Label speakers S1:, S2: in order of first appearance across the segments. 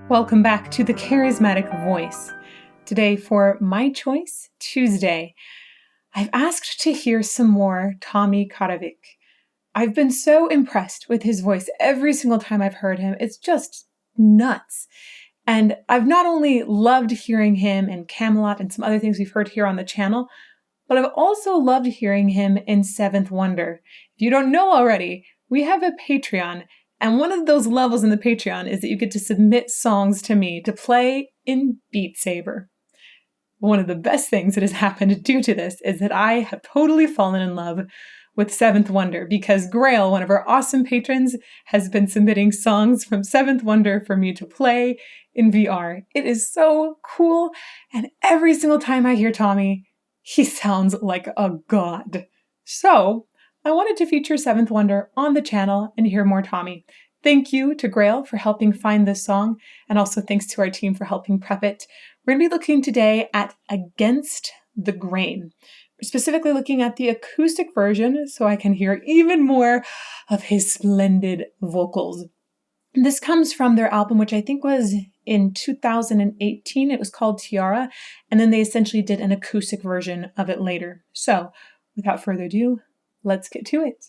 S1: Welcome back to the Charismatic Voice. Today for My Choice Tuesday, I've asked to hear some more Tommy Karevik. I've been so impressed with his voice every single time I've heard him. It's just nuts. And I've not only loved hearing him in Camelot and some other things we've heard here on the channel, but I've also loved hearing him in Seventh Wonder. If you don't know already, we have a Patreon. And one of those levels in the Patreon is that you get to submit songs to me to play in Beat Saber. One of the best things that has happened due to this is that I have totally fallen in love with Seventh Wonder because Grail, one of our awesome patrons, has been submitting songs from Seventh Wonder for me to play in VR. It is so cool, and every single time I hear Tommy, he sounds like a god. So I wanted to feature Seventh Wonder on the channel and hear more Tommy. Thank you to Grail for helping find this song, and also thanks to our team for helping prep it. We're going to be looking today at Against the Grain. We're specifically looking at the acoustic version so I can hear even more of his splendid vocals. This comes from their album, which I think was in 2018. It was called Tiara, and then they essentially did an acoustic version of it later. So, without further ado, let's get to it.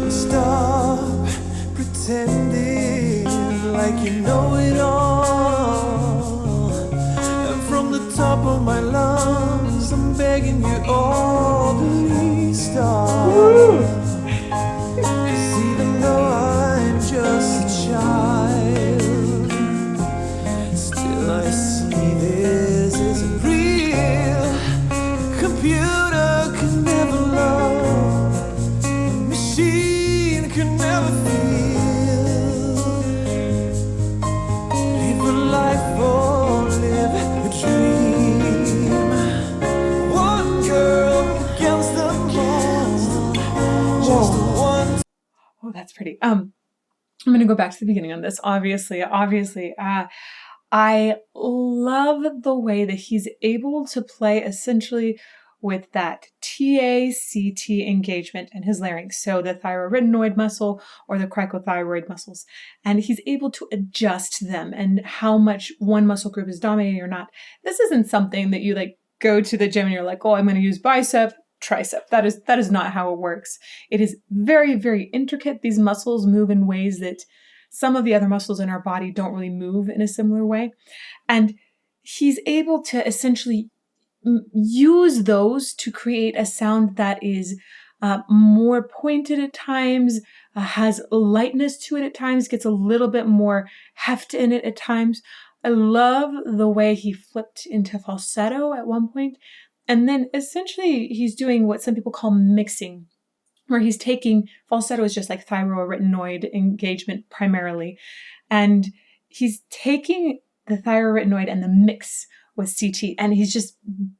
S2: Stop pretending like you know it all. And from the top of my lungs, I'm begging you all, please stop. 'Cause even though I'm just a child, still I see this isn't real. A computer can never love, a machine can never feel. Live a life or live a dream. One girl against them all. Just one.
S1: Oh, that's pretty. I'm going to go back to the beginning on this. Obviously, I love the way that he's able to play essentially with that TACT engagement in his larynx, so the thyroarytenoid muscle or the cricothyroid muscles, and he's able to adjust them and how much one muscle group is dominating or not. This isn't something that you go to the gym and you're like, oh, I'm going to use bicep, tricep. That is not how it works. It is very, very intricate. These muscles move in ways that some of the other muscles in our body don't really move in a similar way. And he's able to essentially use those to create a sound that is more pointed at times, has lightness to it at times, gets a little bit more heft in it at times. I love the way he flipped into falsetto at one point. And then essentially he's doing what some people call mixing, where he's taking falsetto is just like thyroarytenoid engagement primarily. And he's taking the thyroarytenoid and the mix with CT, and he's just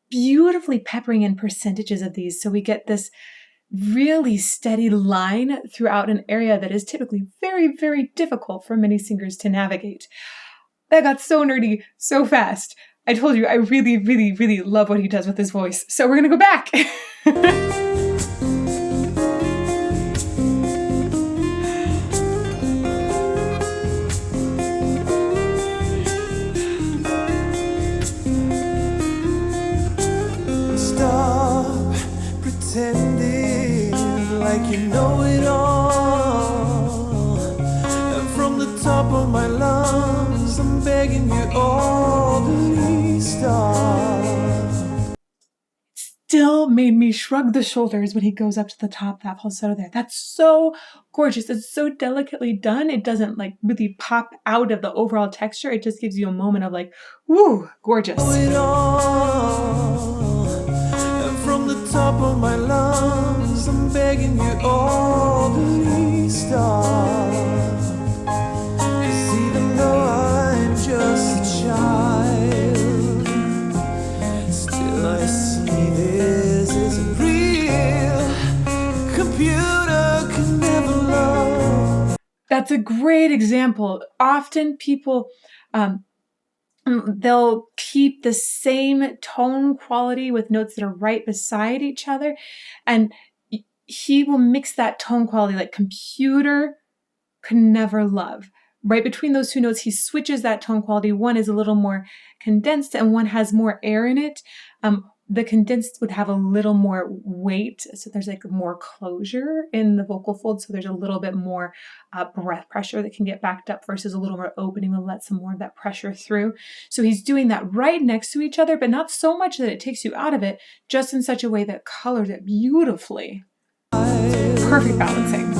S1: beautifully peppering in percentages of these. So we get this really steady line throughout an area that is typically very, very difficult for many singers to navigate. That got so nerdy so fast. I told you I really, really, really love what he does with his voice. So we're going to go back.
S2: Stop pretending like you know it all. And from the top of my lungs, I'm begging you all, please stop.
S1: Still made me shrug the shoulders when he goes up to the top, that falsetto there. That's so gorgeous. It's so delicately done. It doesn't really pop out of the overall texture. It just gives you a moment of woo, gorgeous.
S2: Know it all. And from the top of my lungs, I'm begging you all, please stop. 'Cause even though I'm just a child, still I see this isn't real. computer can never love.
S1: That's a great example. Often people, they'll keep the same tone quality with notes that are right beside each other, and he will mix that tone quality, like computer can never love. Right between those two notes, he switches that tone quality. One is a little more condensed and one has more air in it. The condensed would have a little more weight, so there's like more closure in the vocal fold, so there's a little bit more breath pressure that can get backed up versus a little more opening will let some more of that pressure through. So he's doing that right next to each other, but not so much that it takes you out of it, just in such a way that colors it beautifully. It's perfect balancing.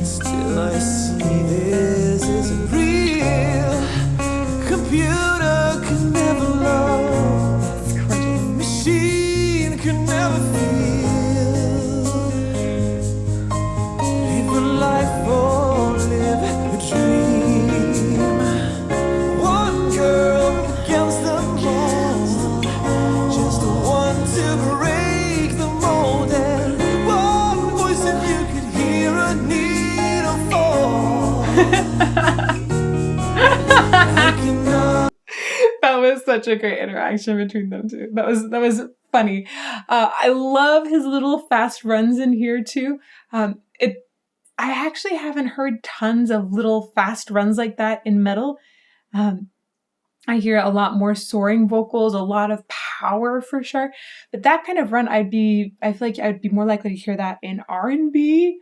S2: Still I see this isn't real. Computer can never love. Machine can never feel. Live a life or live a dream. One girl against them all. Just one to break the mold. And one voice if you could hear a needle fall.
S1: That was such a great interaction between them two. That was funny. I love his little fast runs in here too. I actually haven't heard tons of little fast runs like that in metal. I hear a lot more soaring vocals, a lot of power for sure. But that kind of run, I feel like I'd be more likely to hear that in R&B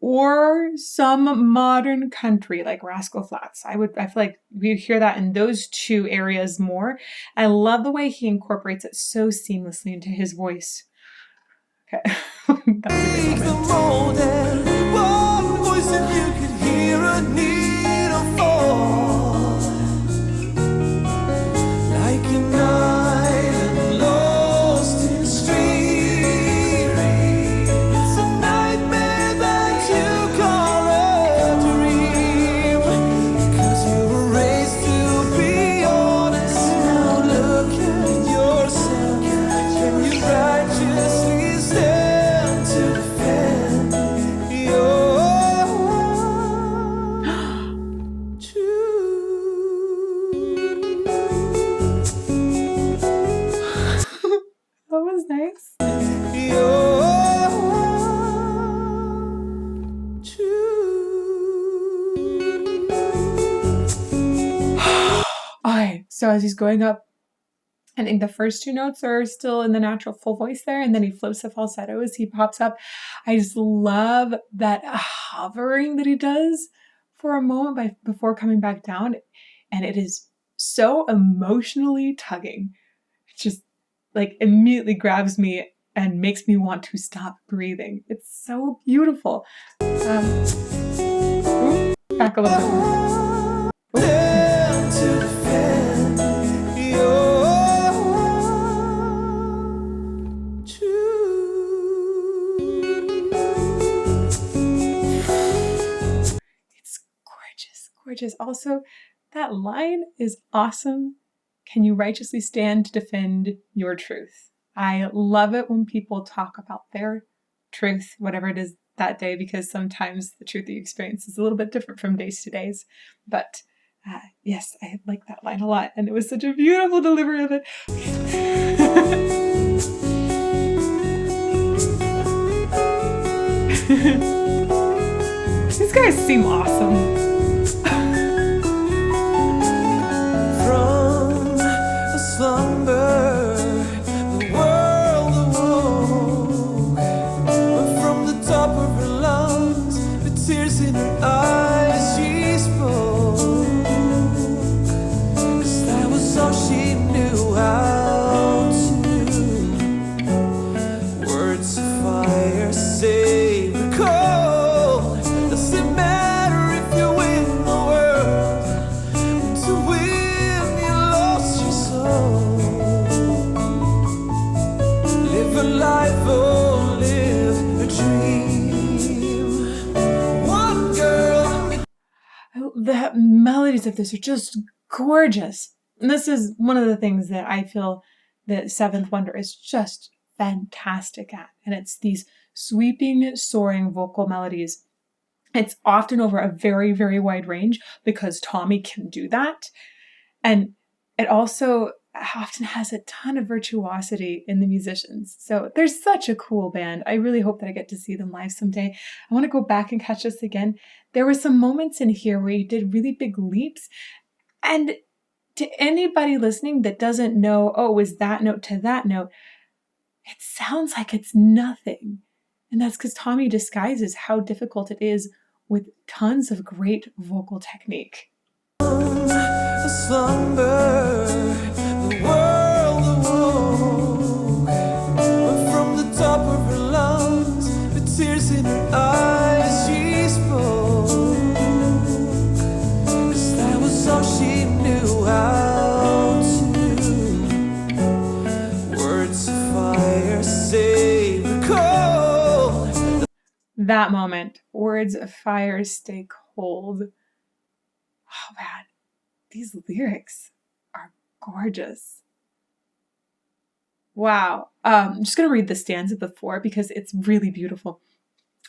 S1: or some modern country like Rascal Flatts. I feel like we'd hear that in those two areas more. I love the way he incorporates it so seamlessly into his voice. Okay. That was a good moment.
S2: One voice if you could hear a needle fall. Like a night lost in stream. It's a nightmare that you call a dream. Cause you were raised to be honest. Now look at yourself. Can you righteously stand to defend your
S1: That was nice. Alright, so as he's going up, I think the first two notes are still in the natural full voice there, and then he flips the falsetto as he pops up. I just love that hovering that he does for a moment before coming back down, and it is so emotionally tugging. It just like immediately grabs me and makes me want to stop breathing. It's so beautiful. Back a little bit more. It's gorgeous, gorgeous. Also, that line is awesome. Can you righteously stand to defend your truth? I love it when people talk about their truth, whatever it is that day, because sometimes the truth that you experience is a little bit different from days to days. But yes, I like that line a lot, and it was such a beautiful delivery of it. These guys seem awesome.
S2: From a slumber, the world awoke. But from the top of her lungs, the tears in her eyes, she spoke. 'Cause that was all she knew how to. Words of fire save the cold. Doesn't matter if you win the world. To win, you lost your soul. Live a life or live a dream. One girl.
S1: The melodies of this are just gorgeous. And this is one of the things that I feel that Seventh Wonder is just fantastic at. And it's these sweeping, soaring vocal melodies. It's often over a very, very wide range because Tommy can do that. And it also often has a ton of virtuosity in the musicians. So they're such a cool band. I really hope that I get to see them live someday. I want to go back and catch this again. There were some moments in here where you did really big leaps. And to anybody listening that doesn't know, oh, it was that note to that note, it sounds like it's nothing. And that's because Tommy disguises how difficult it is with tons of great vocal technique.
S2: A slumber, the world awoke, but from the top of her lungs, with tears in her eyes, she spoke, 'cause that was all she knew how to. Words of fire stay cold.
S1: That moment, words of fire stay cold. Oh man, these lyrics are gorgeous. Wow. I'm just going to read the stanza before because it's really beautiful.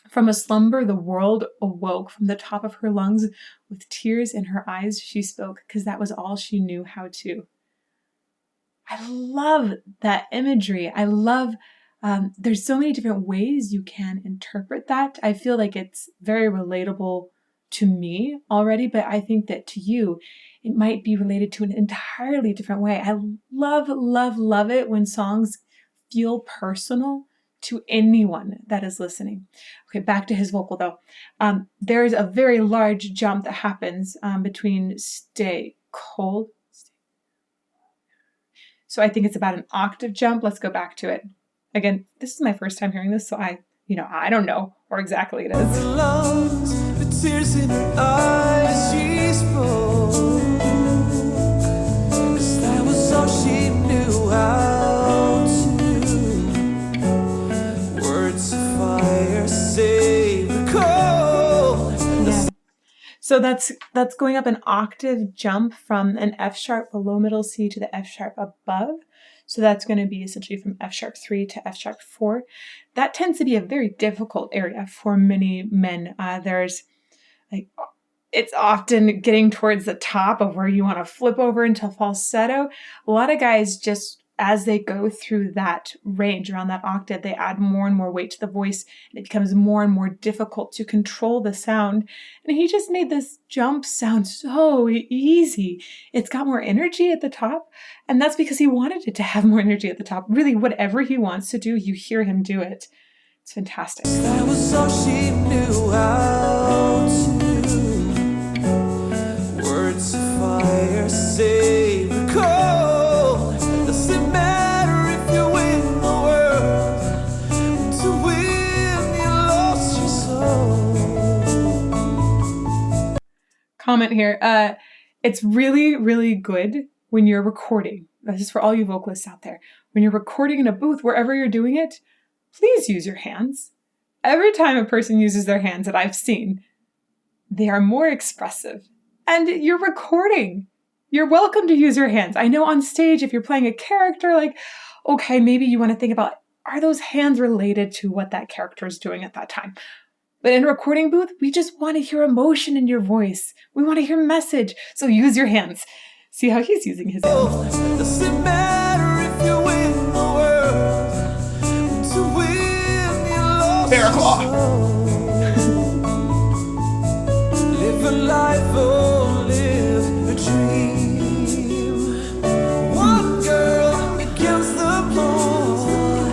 S1: From a slumber, the world awoke. From the top of her lungs, with tears in her eyes, she spoke, because that was all she knew how to. I love that imagery. I love, there's so many different ways you can interpret that. I feel like it's very relatable to me already, but I think that to you, it might be related to an entirely different way. I love, love, love it when songs feel personal to anyone that is listening. Okay, back to his vocal though. There's a very large jump that happens between stay cold. So I think it's about an octave jump. Let's go back to it. Again, this is my first time hearing this, so I don't know where exactly it is.
S2: Lungs, with tears in her eyes, she spoke, 'cause that was all she knew how to. Words of fire stay cold.
S1: Yeah. So that's going up an octave jump from an F sharp below middle C to the F sharp above. So that's going to be essentially from F sharp 3 to F sharp 4. That tends to be a very difficult area for many men. It's often getting towards the top of where you want to flip over into falsetto. A lot of guys just, as they go through that range around that octave, they add more and more weight to the voice, and it becomes more and more difficult to control the sound. And he just made this jump sound so easy. It's got more energy at the top, and that's because he wanted it to have more energy at the top. Really, whatever he wants to do, you hear him do it. It's fantastic.
S2: That was all she knew how to. Words of fire stay cold. Doesn't matter if you win the world. To win, you lost your soul.
S1: Comment here. It's really, really good when you're recording. This is for all you vocalists out there. When you're recording in a booth, wherever you're doing it, please use your hands. Every time a person uses their hands that I've seen, they are more expressive. And you're recording. You're welcome to use your hands. I know on stage, if you're playing a character, like, okay, maybe you want to think about, are those hands related to what that character is doing at that time? But in a recording booth, we just want to hear emotion in your voice. We want to hear message. So use your hands. See how he's using his hands.
S2: Doesn't matter if you win the world. To win, you lost
S1: Bear
S2: your
S1: claw.
S2: soul. Live a life, oh, live a dream. One girl against the mold,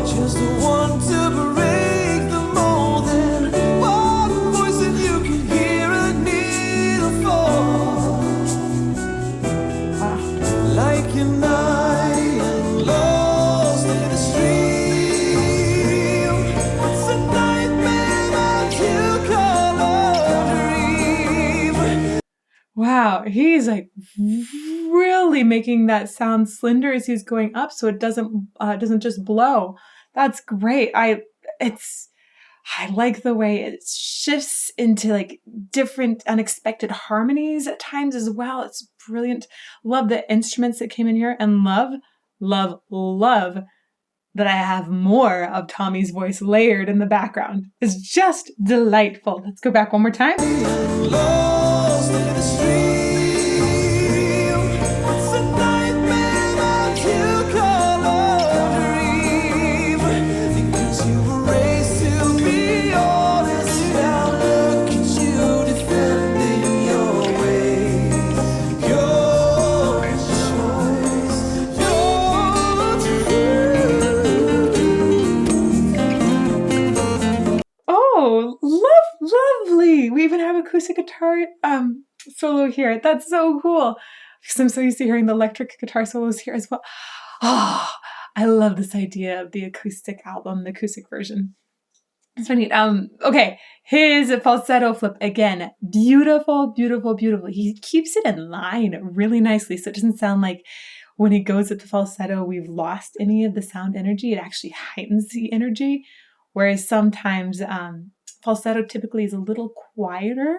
S2: just one to break the mold. And one voice that you can hear a needle fall. Like an iron lost in the stream. It's a nightmare that you call a dream.
S1: Wow, he's like really making that sound slender as he's going up, so it doesn't just blow. That's great. I like the way it shifts into like different unexpected harmonies at times as well. It's brilliant. Love the instruments that came in here, and love that I have more of Tommy's voice layered in the background is just delightful. Let's go back one more time.
S2: Lost in the stream. It's a nightmare that you call a dream. Because you were raised to be honest. Now look at you defending your way. Your choice.
S1: Oh, lovely. We even have acoustic guitar solo here. That's so cool. Because I'm so used to hearing the electric guitar solos here as well. Oh, I love this idea of the acoustic album, the acoustic version. It's funny. Okay, his falsetto flip again, beautiful, beautiful, beautiful. He keeps it in line really nicely, so it doesn't sound like when he goes at the falsetto, we've lost any of the sound energy. It actually heightens the energy, whereas sometimes falsetto typically is a little quieter.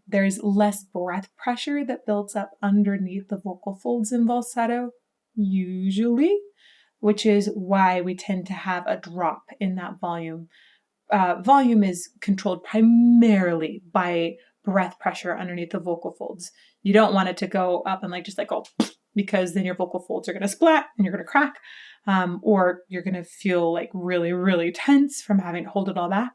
S1: There's less breath pressure that builds up underneath the vocal folds in falsetto, usually, which is why we tend to have a drop in that volume. Volume is controlled primarily by breath pressure underneath the vocal folds. You don't want it to go up and just go, because then your vocal folds are going to splat and you're going to crack, or you're going to feel really, really tense from having to hold it all back.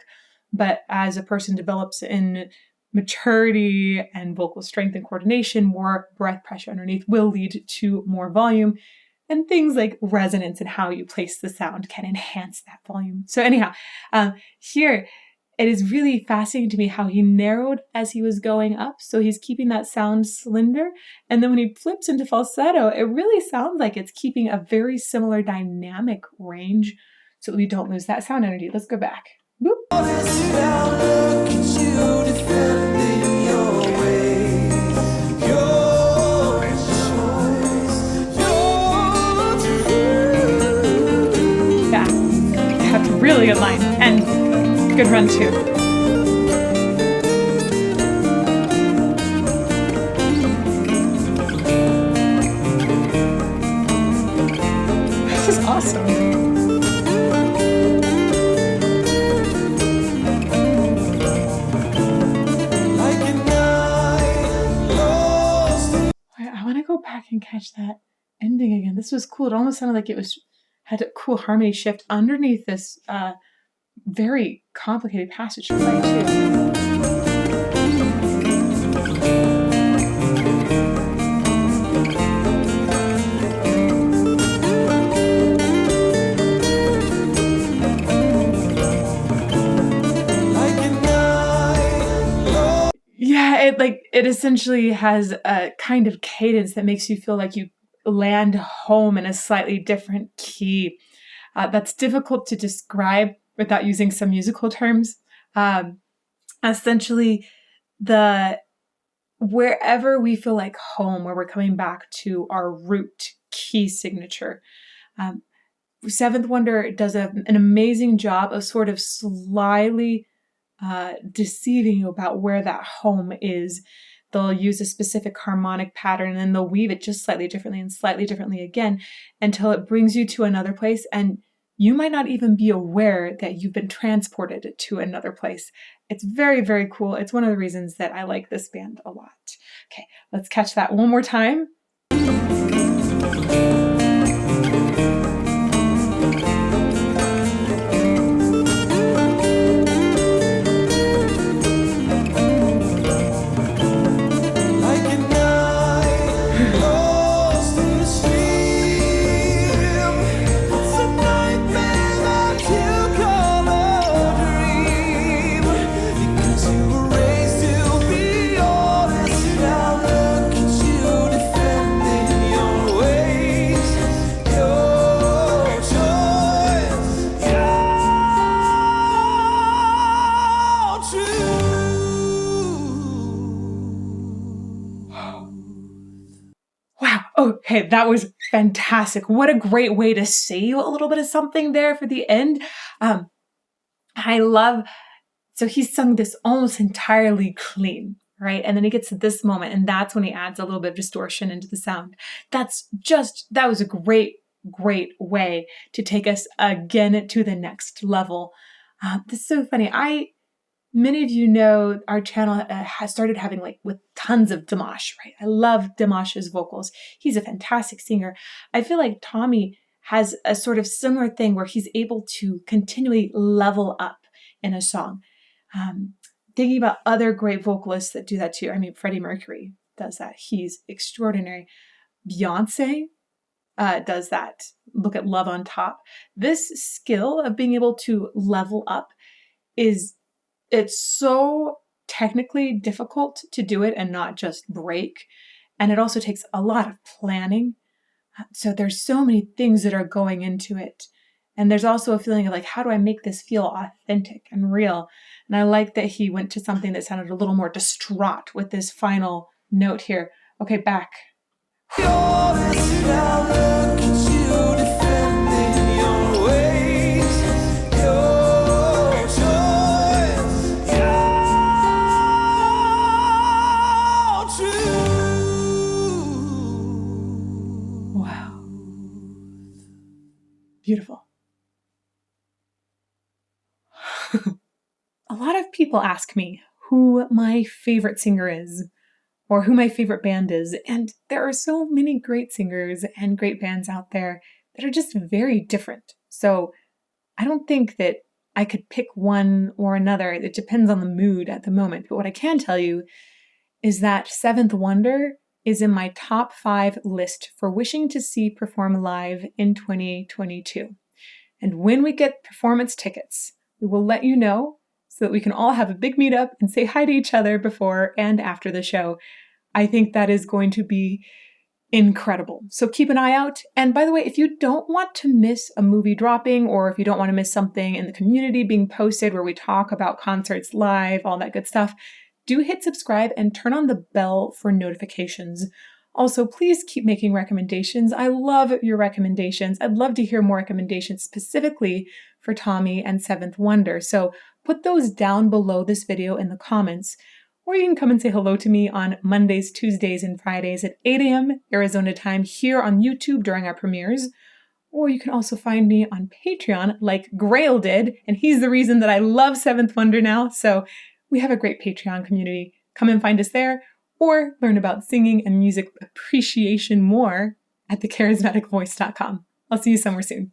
S1: But as a person develops in maturity and vocal strength and coordination, more breath pressure underneath will lead to more volume. And things like resonance and how you place the sound can enhance that volume. So anyhow, here, it is really fascinating to me how he narrowed as he was going up. So he's keeping that sound slender. And then when he flips into falsetto, it really sounds like it's keeping a very similar dynamic range so we don't lose that sound energy. Let's go back. Boop. Really good line and good run too. This is awesome. I want to go back and catch that ending again. This was cool. It almost sounded like it had a cool harmony shift underneath this very complicated passage to play too. Yeah, it essentially has a kind of cadence that makes you feel like you land home in a slightly different key. That's difficult to describe without using some musical terms. Essentially, wherever we feel like home, where we're coming back to our root key signature. Seventh Wonder does an amazing job of sort of slyly deceiving you about where that home is. They'll use a specific harmonic pattern and then they'll weave it just slightly differently and slightly differently again until it brings you to another place. And you might not even be aware that you've been transported to another place. It's very, very cool. It's one of the reasons that I like this band a lot. Okay, let's catch that one more time. Okay, that was fantastic. What a great way to save a little bit of something there for the end. So he sung this almost entirely clean, right? And then he gets to this moment, and that's when he adds a little bit of distortion into the sound. That was a great great way to take us again to the next level. This is so funny. Many of you know our channel has started having with tons of Dimash, right? I love Dimash's vocals. He's a fantastic singer. I feel like Tommy has a sort of similar thing where he's able to continually level up in a song. Thinking about other great vocalists that do that too. I mean, Freddie Mercury does that. He's extraordinary. Beyonce does that. Look at Love on Top. This skill of being able to level up it's so technically difficult to do it and not just break. And it also takes a lot of planning. So there's so many things that are going into it. And there's also a feeling of how do I make this feel authentic and real? And I like that he went to something that sounded a little more distraught with this final note here. Okay, back. Wow. Beautiful. A lot of people ask me who my favorite singer is or who my favorite band is. And there are so many great singers and great bands out there that are just very different. So I don't think that I could pick one or another. It depends on the mood at the moment. But what I can tell you is that Seventh Wonder is in my top 5 list for wishing to see perform live in 2022. And when we get performance tickets, we will let you know so that we can all have a big meetup and say hi to each other before and after the show. I think that is going to be incredible. So keep an eye out. And by the way, if you don't want to miss a movie dropping, or if you don't want to miss something in the community being posted where we talk about concerts live, all that good stuff, do hit subscribe and turn on the bell for notifications. Also, please keep making recommendations. I love your recommendations. I'd love to hear more recommendations specifically for Tommy and Seventh Wonder. So put those down below this video in the comments. Or you can come and say hello to me on Mondays, Tuesdays, and Fridays at 8 a.m. Arizona time here on YouTube during our premieres. Or you can also find me on Patreon like Grail did, and he's the reason that I love Seventh Wonder now. So we have a great Patreon community. Come and find us there, or learn about singing and music appreciation more at thecharismaticvoice.com. I'll see you somewhere soon.